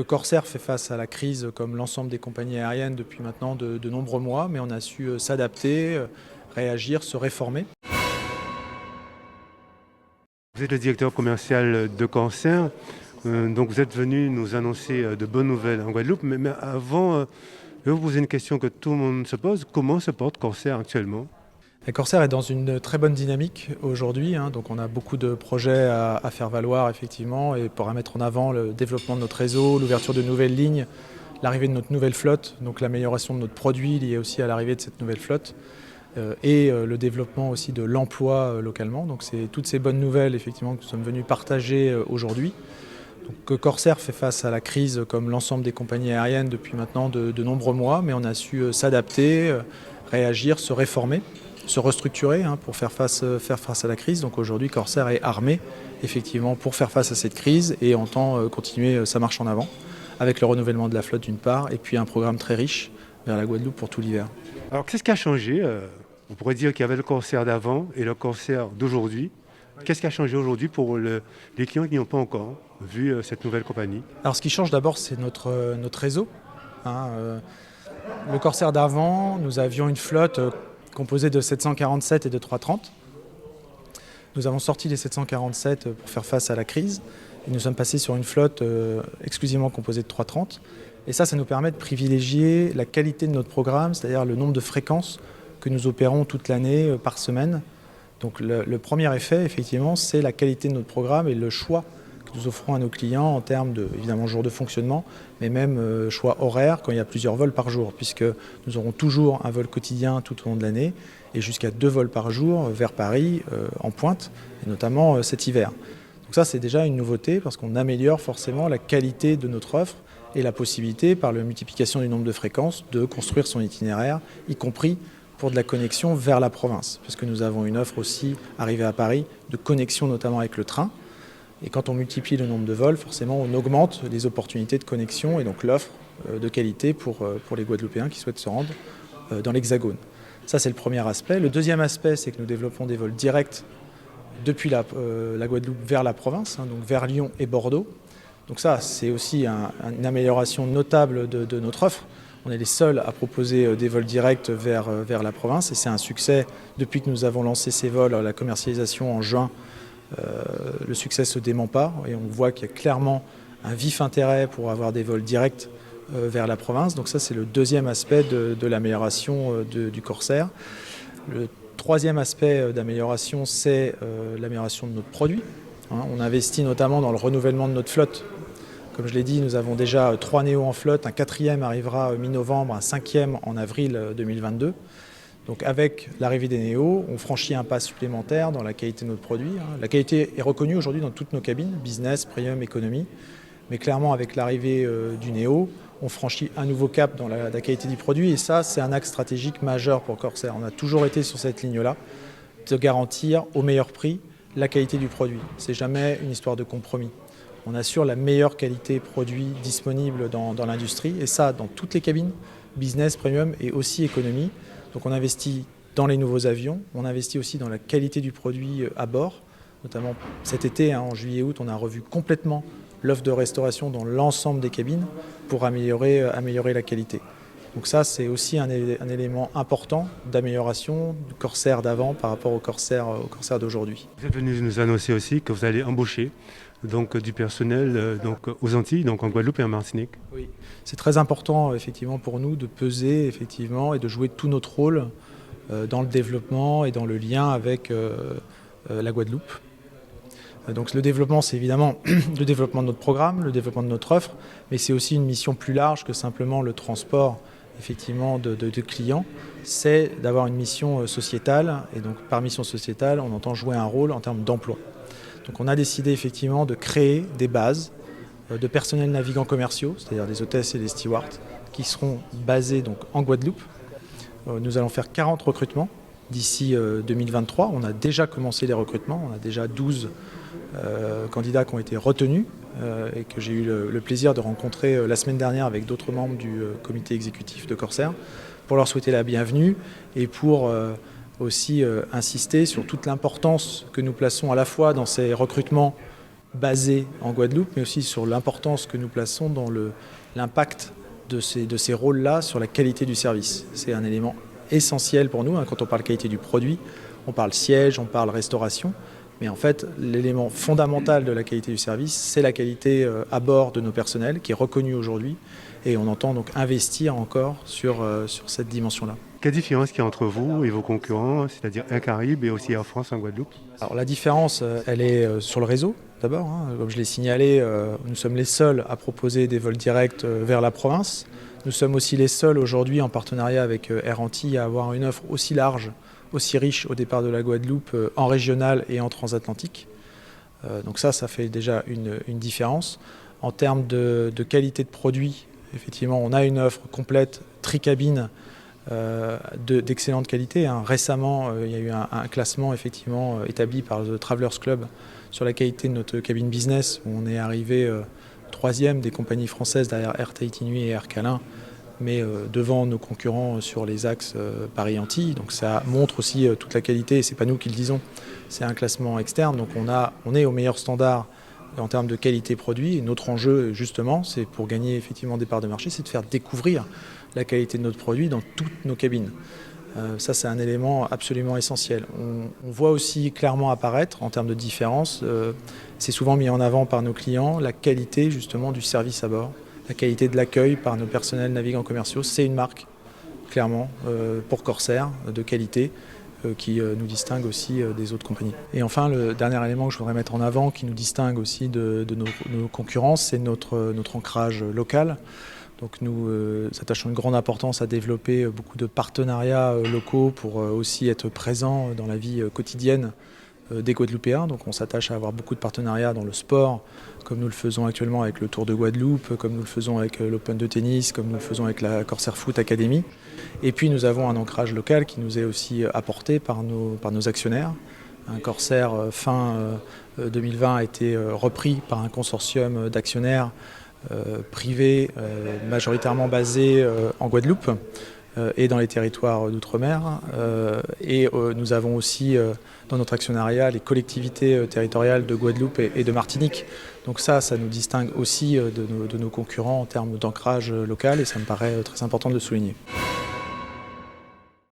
Corsair fait face à la crise comme l'ensemble des compagnies aériennes depuis maintenant de nombreux mois, mais on a su s'adapter, réagir, se réformer. Vous êtes le directeur commercial de Corsair, donc vous êtes venu nous annoncer de bonnes nouvelles en Guadeloupe. Mais avant, je vais vous poser une question que tout le monde se pose. Comment se porte Corsair actuellement ? Et Corsair est dans une très bonne dynamique aujourd'hui, donc on a beaucoup de projets à faire valoir effectivement et pour mettre en avant le développement de notre réseau, l'ouverture de nouvelles lignes, l'arrivée de notre nouvelle flotte, donc l'amélioration de notre produit lié aussi à l'arrivée de cette nouvelle flotte. Et le développement aussi de l'emploi localement. Donc c'est toutes ces bonnes nouvelles effectivement que nous sommes venus partager aujourd'hui. Donc Corsair fait face à la crise comme l'ensemble des compagnies aériennes depuis maintenant de nombreux mois, mais on a su s'adapter, réagir, se réformer, se restructurer pour faire face à la crise. Donc aujourd'hui Corsair est armé effectivement pour faire face à cette crise et entend continuer sa marche en avant avec le renouvellement de la flotte d'une part et puis un programme très riche vers la Guadeloupe pour tout l'hiver. Alors qu'est-ce qui a changé ? On pourrait dire qu'il y avait le Corsair d'avant et le Corsair d'aujourd'hui. Qu'est-ce qui a changé aujourd'hui pour les clients qui n'ont pas encore vu cette nouvelle compagnie ? Alors ce qui change d'abord, c'est notre réseau. Le Corsair d'avant, nous avions une flotte composée de 747 et de 330. Nous avons sorti les 747 pour faire face à la crise. Et nous sommes passés sur une flotte exclusivement composée de 330. Et ça nous permet de privilégier la qualité de notre programme, c'est-à-dire le nombre de fréquences que nous opérons toute l'année par semaine. Donc le premier effet, effectivement, c'est la qualité de notre programme et le choix que nous offrons à nos clients en termes de, évidemment, jours de fonctionnement, mais même choix horaire quand il y a plusieurs vols par jour, puisque nous aurons toujours un vol quotidien tout au long de l'année et jusqu'à 2 vols par jour vers Paris en pointe, et notamment cet hiver. Donc ça, c'est déjà une nouveauté parce qu'on améliore forcément la qualité de notre offre et la possibilité, par la multiplication du nombre de fréquences, de construire son itinéraire, y compris pour de la connexion vers la province, parce que nous avons une offre aussi, arrivée à Paris, de connexion notamment avec le train. Et quand on multiplie le nombre de vols, forcément, on augmente les opportunités de connexion et donc l'offre de qualité pour les Guadeloupéens qui souhaitent se rendre dans l'Hexagone. Ça, c'est le premier aspect. Le deuxième aspect, c'est que nous développons des vols directs depuis la Guadeloupe vers la province, donc vers Lyon et Bordeaux. Donc ça, c'est aussi une amélioration notable de notre offre. On est les seuls à proposer des vols directs vers la province et c'est un succès depuis que nous avons lancé ces vols, la commercialisation en juin. Le succès ne se dément pas et on voit qu'il y a clairement un vif intérêt pour avoir des vols directs vers la province. Donc ça, c'est le deuxième aspect de l'amélioration du Corsair. Le troisième aspect d'amélioration, c'est l'amélioration de notre produit. On investit notamment dans le renouvellement de notre flotte. Comme je l'ai dit, nous avons déjà 3 Néo en flotte, un 4e arrivera mi-novembre, un 5e en avril 2022. Donc avec l'arrivée des Néo, on franchit un pas supplémentaire dans la qualité de notre produit. La qualité est reconnue aujourd'hui dans toutes nos cabines, business, premium, économie. Mais clairement, avec l'arrivée du Néo, on franchit un nouveau cap dans la qualité du produit. Et ça, c'est un axe stratégique majeur pour Corsair. On a toujours été sur cette ligne-là, de garantir au meilleur prix la qualité du produit. C'est jamais une histoire de compromis. On assure la meilleure qualité produit disponible dans l'industrie, et ça dans toutes les cabines, business, premium et aussi économie. Donc on investit dans les nouveaux avions, on investit aussi dans la qualité du produit à bord, notamment cet été, en juillet-août, on a revu complètement l'offre de restauration dans l'ensemble des cabines pour améliorer la qualité. Donc ça, c'est aussi un élément important d'amélioration du Corsair d'avant par rapport au Corsair d'aujourd'hui. Vous êtes venu nous annoncer aussi que vous allez embaucher donc, du personnel aux Antilles, donc en Guadeloupe et en Martinique. Oui, c'est très important effectivement pour nous de peser effectivement et de jouer tout notre rôle dans le développement et dans le lien avec la Guadeloupe. Donc le développement, c'est évidemment le développement de notre programme, le développement de notre offre, mais c'est aussi une mission plus large que simplement le transport effectivement de clients. C'est d'avoir une mission sociétale, et donc par mission sociétale, on entend jouer un rôle en termes d'emploi. Donc on a décidé effectivement de créer des bases de personnels navigants commerciaux, c'est-à-dire des hôtesses et des stewards, qui seront basés donc en Guadeloupe. Nous allons faire 40 recrutements d'ici 2023. On a déjà commencé les recrutements, on a déjà 12 candidats qui ont été retenus et que j'ai eu le plaisir de rencontrer la semaine dernière avec d'autres membres du comité exécutif de Corsair pour leur souhaiter la bienvenue et pour aussi insister sur toute l'importance que nous plaçons à la fois dans ces recrutements basés en Guadeloupe, mais aussi sur l'importance que nous plaçons dans l'impact de ces rôles-là sur la qualité du service. C'est un élément essentiel pour nous. Quand on parle qualité du produit, on parle siège, on parle restauration. Mais en fait, l'élément fondamental de la qualité du service, c'est la qualité à bord de nos personnels, qui est reconnue aujourd'hui. Et on entend donc investir encore sur cette dimension-là. Quelle différence qu'il y a entre vous et vos concurrents, c'est-à-dire Air Caraïbes et aussi Air France en Guadeloupe? Alors la différence, elle est sur le réseau d'abord. Comme je l'ai signalé, nous sommes les seuls à proposer des vols directs vers la province. Nous sommes aussi les seuls aujourd'hui en partenariat avec Air Antilles à avoir une offre aussi large, aussi riche au départ de la Guadeloupe en régional et en transatlantique. Donc ça fait déjà une différence. En termes de qualité de produit, effectivement, on a une offre complète, tricabine, d'excellente qualité. Récemment, il y a eu un classement effectivement établi par le Travelers Club sur la qualité de notre cabine business, où on est arrivé 3e des compagnies françaises derrière Air Tahiti Nui et Air Calin, mais devant nos concurrents sur les axes Paris-Antilles. Donc ça montre aussi toute la qualité, et c'est pas nous qui le disons, c'est un classement externe. Donc on est au meilleur standard en termes de qualité produit. Et notre enjeu, justement, c'est pour gagner effectivement des parts de marché, c'est de faire découvrir la qualité de notre produit dans toutes nos cabines. Ça, c'est un élément absolument essentiel. On voit aussi clairement apparaître, en termes de différence, c'est souvent mis en avant par nos clients, la qualité justement du service à bord, la qualité de l'accueil par nos personnels navigants commerciaux. C'est une marque, clairement, pour Corsair, de qualité, qui nous distingue aussi des autres compagnies. Et enfin, le dernier élément que je voudrais mettre en avant, qui nous distingue aussi de nos concurrents, c'est notre ancrage local. Donc nous attachons une grande importance à développer beaucoup de partenariats locaux pour aussi être présents dans la vie quotidienne des Guadeloupéens. Donc on s'attache à avoir beaucoup de partenariats dans le sport, comme nous le faisons actuellement avec le Tour de Guadeloupe, comme nous le faisons avec l'Open de tennis, comme nous le faisons avec la Corsair Foot Academy. Et puis nous avons un ancrage local qui nous est aussi apporté par nos actionnaires. Un Corsair fin 2020 a été repris par un consortium d'actionnaires privés majoritairement basés en Guadeloupe et dans les territoires d'outre-mer. Et nous avons aussi dans notre actionnariat les collectivités territoriales de Guadeloupe et de Martinique. Donc ça nous distingue aussi de nos concurrents en termes d'ancrage local, et ça me paraît très important de le souligner.